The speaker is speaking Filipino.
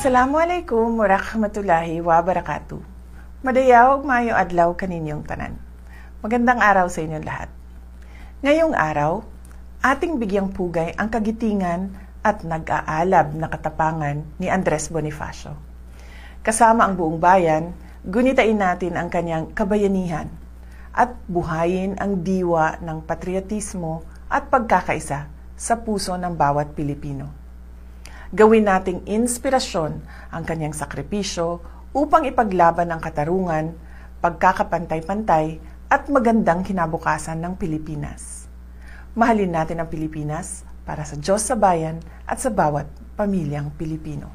Assalamualaikum warahmatullahi wabarakatuh. Madayaw mayo adlaw kaninyong tanan. Magandang araw sa inyong lahat. Ngayong araw, ating bigyang pugay ang kagitingan at nag-aalab na katapangan ni Andres Bonifacio. Kasama ang buong bayan, gunitain natin ang kanyang kabayanihan at buhayin ang diwa ng patriotismo at pagkakaisa sa puso ng bawat Pilipino. Gawin nating inspirasyon ang kanyang sakripisyo upang ipaglaban ang katarungan, pagkakapantay-pantay at magandang kinabukasan ng Pilipinas. Mahalin natin ang Pilipinas para sa Diyos sa bayan at sa bawat pamilyang Pilipino.